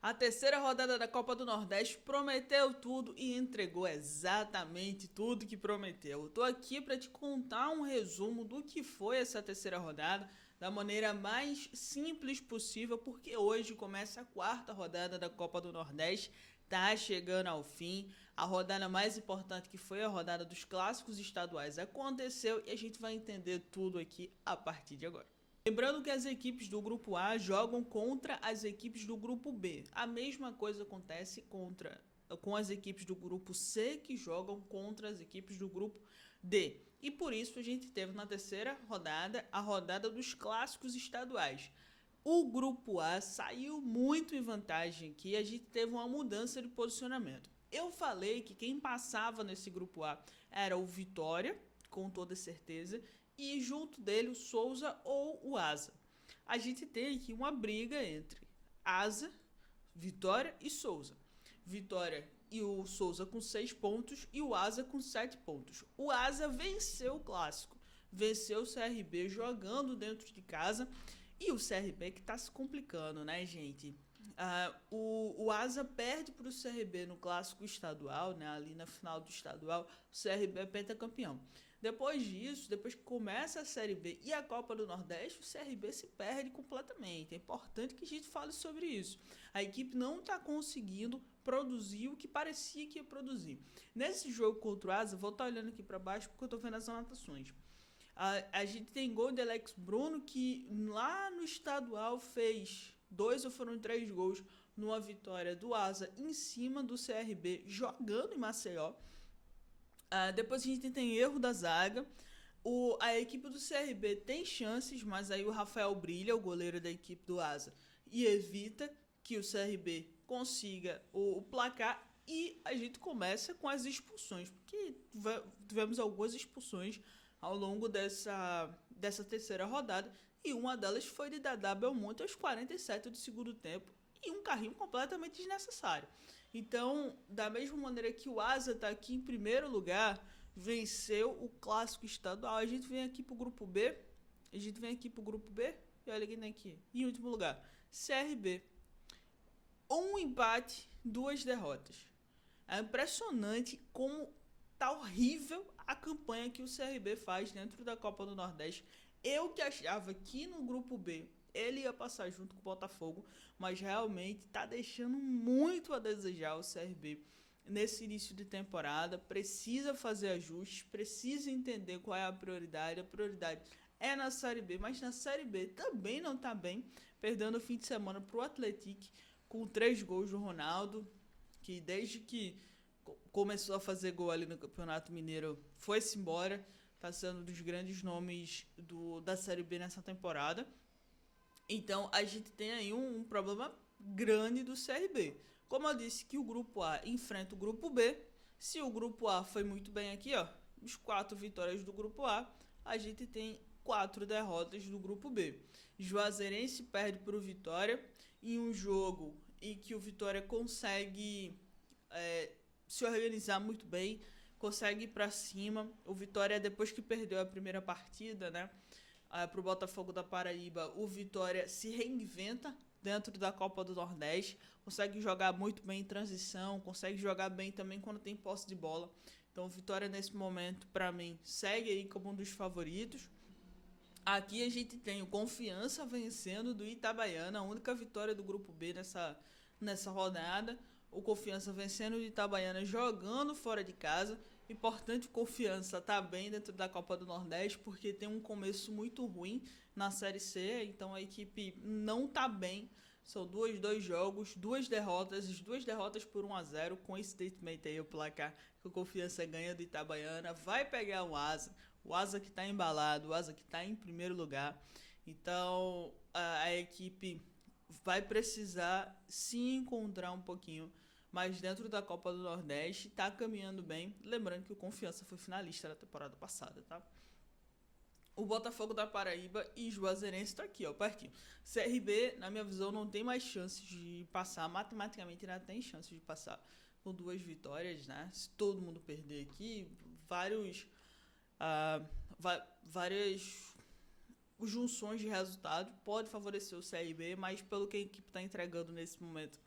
A terceira rodada da Copa do Nordeste prometeu tudo e entregou exatamente tudo que prometeu. Eu tô aqui para te contar um resumo do que foi essa terceira rodada da maneira mais simples possível, porque hoje começa a quarta rodada da Copa do Nordeste. Tá chegando ao fim. A rodada mais importante, que foi a rodada dos clássicos estaduais, aconteceu e a gente vai entender tudo aqui a partir de agora. Lembrando que as equipes do grupo A jogam contra as equipes do grupo B. A mesma coisa acontece com as equipes do grupo C, que jogam contra as equipes do grupo D. E por isso a gente teve na terceira rodada a rodada dos clássicos estaduais. O grupo A saiu muito em vantagem aqui, a gente teve uma mudança de posicionamento. Eu falei que quem passava nesse grupo A era o Vitória, com toda certeza, e junto dele o Souza ou o Asa. A gente tem aqui uma briga entre Asa, Vitória e Souza. Vitória e o Souza com 6 pontos e o Asa com 7 pontos. O Asa venceu o clássico, venceu o CRB jogando dentro de casa, e o CRB que tá se complicando, né, gente? O Asa perde para o CRB no clássico estadual, né, ali na final do estadual. O CRB é pentacampeão. Depois disso, depois que começa a Série B e a Copa do Nordeste, o CRB se perde completamente. É importante que a gente fale sobre isso. A equipe não está conseguindo produzir o que parecia que ia produzir. Nesse jogo contra o Asa, vou estar olhando aqui para baixo porque eu estou vendo as anotações. A gente tem gol de Alex Bruno, que lá no estadual fez 2 ou foram 3 gols numa vitória do Asa em cima do CRB, jogando em Maceió. Depois a gente tem erro da zaga. A equipe do CRB tem chances, mas aí o Rafael Brilha, o goleiro da equipe do Asa, e evita que o CRB consiga o placar. E a gente começa com as expulsões, porque tivemos algumas expulsões ao longo dessa terceira rodada, e uma delas foi de Dadá Belmonte aos 47 do segundo tempo, e um carrinho completamente desnecessário. Então, da mesma maneira que o Asa está aqui em primeiro lugar, venceu o clássico estadual, a gente vem aqui pro grupo B, e olha quem tem aqui, em último lugar, CRB. Um empate, 2 derrotas. É impressionante como tá horrível a campanha que o CRB faz dentro da Copa do Nordeste. Eu que achava que no grupo B ele ia passar junto com o Botafogo, mas realmente tá deixando muito a desejar o CRB nesse início de temporada. Precisa fazer ajustes, precisa entender qual é a prioridade. A prioridade é na Série B, mas na Série B também não tá bem, perdendo o fim de semana pro Atlético com 3 gols do Ronaldo, que desde que começou a fazer gol ali no Campeonato Mineiro foi-se embora, tá sendo um dos grandes nomes da Série B nessa temporada. Então a gente tem aí um problema grande do CRB. Como eu disse que o grupo A enfrenta o grupo B, se o grupo A foi muito bem aqui, ó, os 4 vitórias do grupo a gente tem 4 derrotas do grupo B. Juazeirense perde para o Vitória em um jogo em que o Vitória consegue se organizar muito bem, consegue ir para cima. O Vitória, depois que perdeu a primeira partida, né, para o Botafogo da Paraíba, o Vitória se reinventa dentro da Copa do Nordeste, consegue jogar muito bem em transição, consegue jogar bem também quando tem posse de bola. Então o Vitória nesse momento, para mim, segue aí como um dos favoritos. Aqui a gente tem o Confiança vencendo do Itabaiana, a única vitória do grupo B nessa rodada. O Confiança vencendo o Itabaiana jogando fora de casa. Importante, o Confiança tá bem dentro da Copa do Nordeste, porque tem um começo muito ruim na Série C, então a equipe não tá bem. São dois jogos, 2 derrotas, as 2 derrotas por 1-0, com esse statement aí, o placar que o Confiança ganha do Itabaiana, vai pegar o Asa que tá embalado, o Asa que tá em primeiro lugar. Então a equipe vai precisar se encontrar um pouquinho, mas dentro da Copa do Nordeste tá caminhando bem. Lembrando que o Confiança foi finalista da temporada passada, tá? O Botafogo da Paraíba e Juazeirense tá aqui, ó, pertinho. CRB, na minha visão, não tem mais chances de passar. Matematicamente, ainda tem chances de passar com 2 vitórias, né? Se todo mundo perder aqui, várias junções de resultado pode favorecer o CRB, mas pelo que a equipe está entregando nesse momento,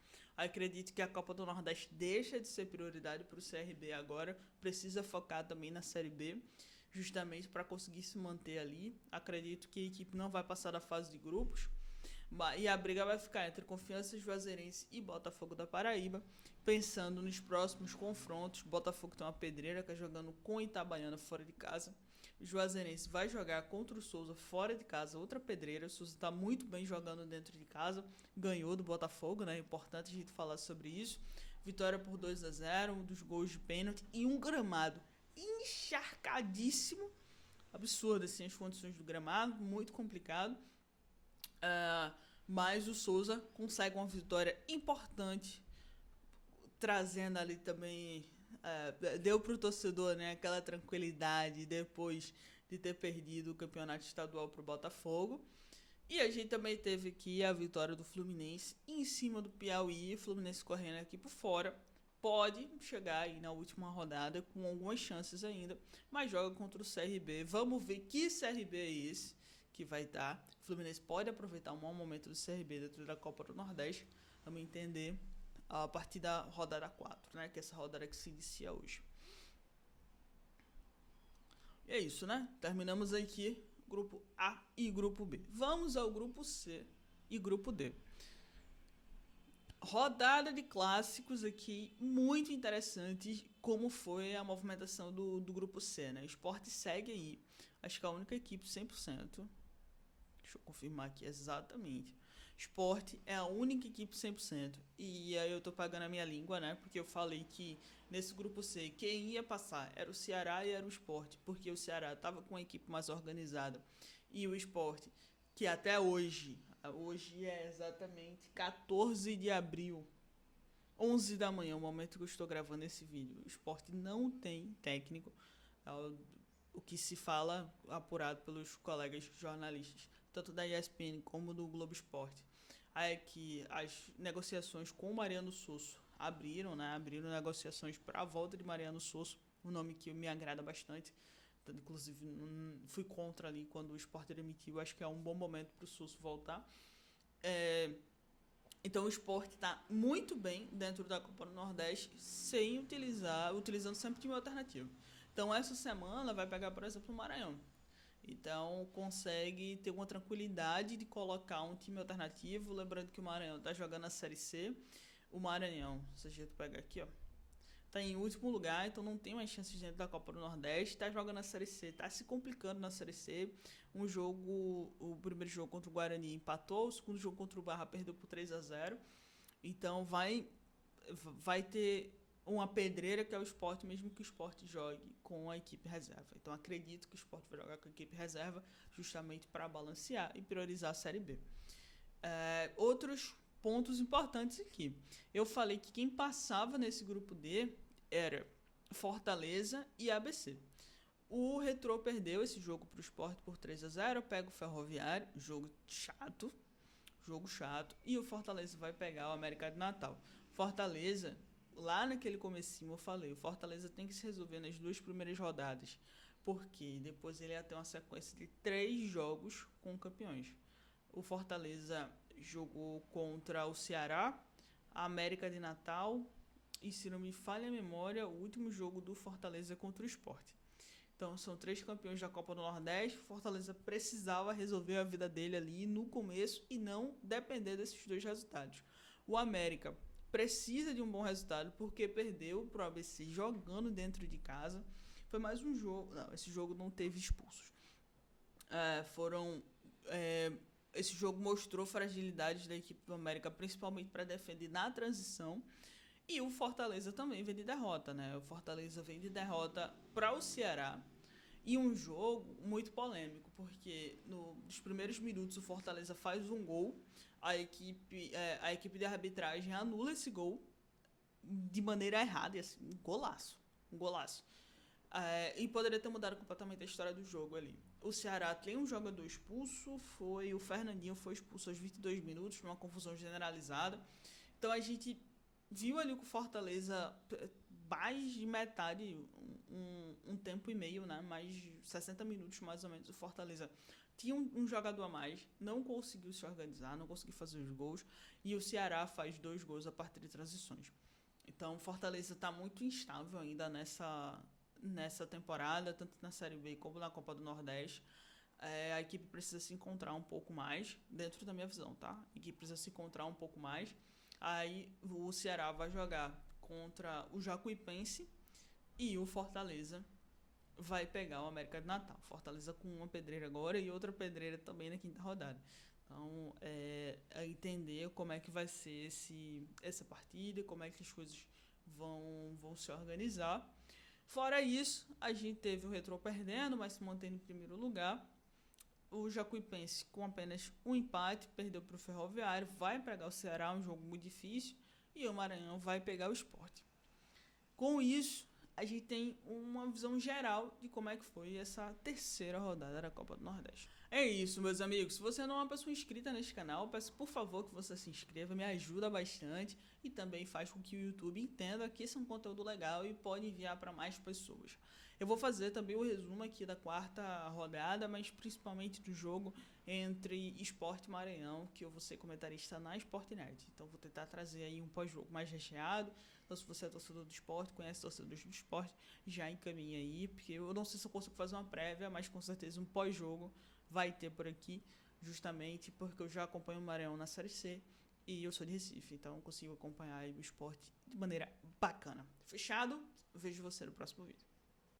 Acredito que a Copa do Nordeste deixa de ser prioridade para o CRB agora, precisa focar também na Série B, justamente para conseguir se manter ali. Acredito que a equipe não vai passar da fase de grupos, e a briga vai ficar entre Confiança Juazeirense e Botafogo da Paraíba. Pensando nos próximos confrontos, Botafogo tem uma pedreira que é jogando com Itabaiana fora de casa. O Juazeirense vai jogar contra o Souza fora de casa, outra pedreira. O Souza está muito bem jogando dentro de casa, ganhou do Botafogo, né? É importante a gente falar sobre isso. Vitória por 2-0, um dos gols de pênalti e um gramado encharcadíssimo. Absurdo, assim, as condições do gramado, muito complicado. Mas o Souza consegue uma vitória importante, trazendo ali também, deu para o torcedor, né, aquela tranquilidade depois de ter perdido o campeonato estadual para o Botafogo. E a gente também teve aqui a vitória do Fluminense em cima do Piauí, Fluminense correndo aqui por fora. Pode chegar aí na última rodada com algumas chances ainda, mas joga contra o CRB. Vamos ver que CRB é esse que vai estar. O Fluminense pode aproveitar um mau momento do CRB dentro da Copa do Nordeste. Vamos entender a partir da rodada 4, né? Que é essa rodada que se inicia hoje. E é isso, né? Terminamos aqui grupo A e grupo B. Vamos ao grupo C e grupo D. Rodada de clássicos aqui, muito interessante como foi a movimentação do grupo C, né? O Sport segue aí, acho que a única equipe 100%. Deixa eu confirmar aqui exatamente. Sport é a única equipe 100%. E aí eu tô pagando a minha língua, né? Porque eu falei que nesse grupo C, quem ia passar era o Ceará e era o Sport. Porque o Ceará tava com a equipe mais organizada. E o Sport, que até hoje é exatamente 14 de abril, 11 da manhã, o momento que eu estou gravando esse vídeo. O Sport não tem técnico. O que se fala, apurado pelos colegas jornalistas, tanto da ESPN como do Globo Esporte, é que as negociações com o Mariano Sosso abriram negociações para a volta de Mariano Sosso, um nome que me agrada bastante. Inclusive, fui contra ali quando o Sport demitiu. Acho que é um bom momento para o Sosso voltar. Então, o Sport está muito bem dentro da Copa do Nordeste, utilizando sempre time alternativo. Então, essa semana vai pegar, por exemplo, o Maranhão. Então, consegue ter uma tranquilidade de colocar um time alternativo. Lembrando que o Maranhão está jogando a Série C. O Maranhão, se a gente pegar aqui, ó, tá em último lugar, então não tem mais chances dentro da Copa do Nordeste. Tá jogando a Série C, tá se complicando na Série C. O primeiro jogo contra o Guarani empatou, o segundo jogo contra o Barra perdeu por 3-0. Então vai ter uma pedreira que é o Sport, mesmo que o Sport jogue com a equipe reserva. Então acredito que o Sport vai jogar com a equipe reserva justamente para balancear e priorizar a Série B. Outros pontos importantes aqui. Eu falei que quem passava nesse grupo D era Fortaleza e ABC. O Retrô perdeu esse jogo para o Sport por 3-0, pega o Ferroviário, jogo chato, e o Fortaleza vai pegar o América de Natal. Fortaleza, lá naquele comecinho eu falei, o Fortaleza tem que se resolver nas 2 primeiras rodadas, porque depois ele ia ter uma sequência de 3 jogos com campeões. O Fortaleza jogou contra o Ceará, a América de Natal e, se não me falha a memória, o último jogo do Fortaleza contra o Sport. Então são 3 campeões da Copa do Nordeste. O Fortaleza precisava resolver a vida dele ali no começo e não depender desses 2 resultados. O América precisa de um bom resultado porque perdeu para o ABC jogando dentro de casa. Foi mais um jogo. Não, esse jogo não teve expulsos. Esse jogo mostrou fragilidades da equipe do América, principalmente para defender na transição. E o Fortaleza também vem de derrota, né? O Fortaleza vem de derrota para o Ceará. E um jogo muito polêmico, porque nos primeiros minutos o Fortaleza faz um gol, a equipe de arbitragem anula esse gol de maneira errada, e assim, um golaço. E poderia ter mudado completamente a história do jogo ali. O Ceará tem um jogador expulso, o Fernandinho foi expulso aos 22 minutos, uma confusão generalizada. Então a gente viu ali que o Fortaleza mais de metade, um tempo e meio, né? Mais de 60 minutos mais ou menos, o Fortaleza tinha um jogador a mais, não conseguiu se organizar, não conseguiu fazer os gols, e o Ceará faz 2 gols a partir de transições. Então o Fortaleza está muito instável ainda nessa temporada, tanto na Série B como na Copa do Nordeste. A equipe precisa se encontrar um pouco mais, dentro da minha visão, tá? A equipe precisa se encontrar um pouco mais. Aí o Ceará vai jogar contra o Jacuipense e o Fortaleza vai pegar o América de Natal. Fortaleza com uma pedreira agora e outra pedreira também na quinta rodada. Então, entender como é que vai ser essa partida, como é que as coisas vão se organizar. Fora isso, a gente teve o Retrô perdendo, mas se mantendo em primeiro lugar. O Jacuipense, com apenas um empate, perdeu para o Ferroviário, vai pegar o Ceará, um jogo muito difícil, e o Maranhão vai pegar o Sport. Com isso, a gente tem uma visão geral de como é que foi essa terceira rodada da Copa do Nordeste. É isso, meus amigos. Se você não é uma pessoa inscrita neste canal, peço por favor que você se inscreva, me ajuda bastante e também faz com que o YouTube entenda que esse é um conteúdo legal e pode enviar para mais pessoas. Eu vou fazer também o resumo aqui da quarta rodada, mas principalmente do jogo entre Sport e Maranhão, que eu vou ser comentarista na Sportnet. Então vou tentar trazer aí um pós-jogo mais recheado. Então se você é torcedor do Sport, conhece torcedores do Sport, já encaminha aí, porque eu não sei se eu consigo fazer uma prévia, mas com certeza um pós-jogo vai ter por aqui, justamente porque eu já acompanho o Maranhão na Série C e eu sou de Recife, então eu consigo acompanhar aí o Sport de maneira bacana. Fechado? Vejo você no próximo vídeo.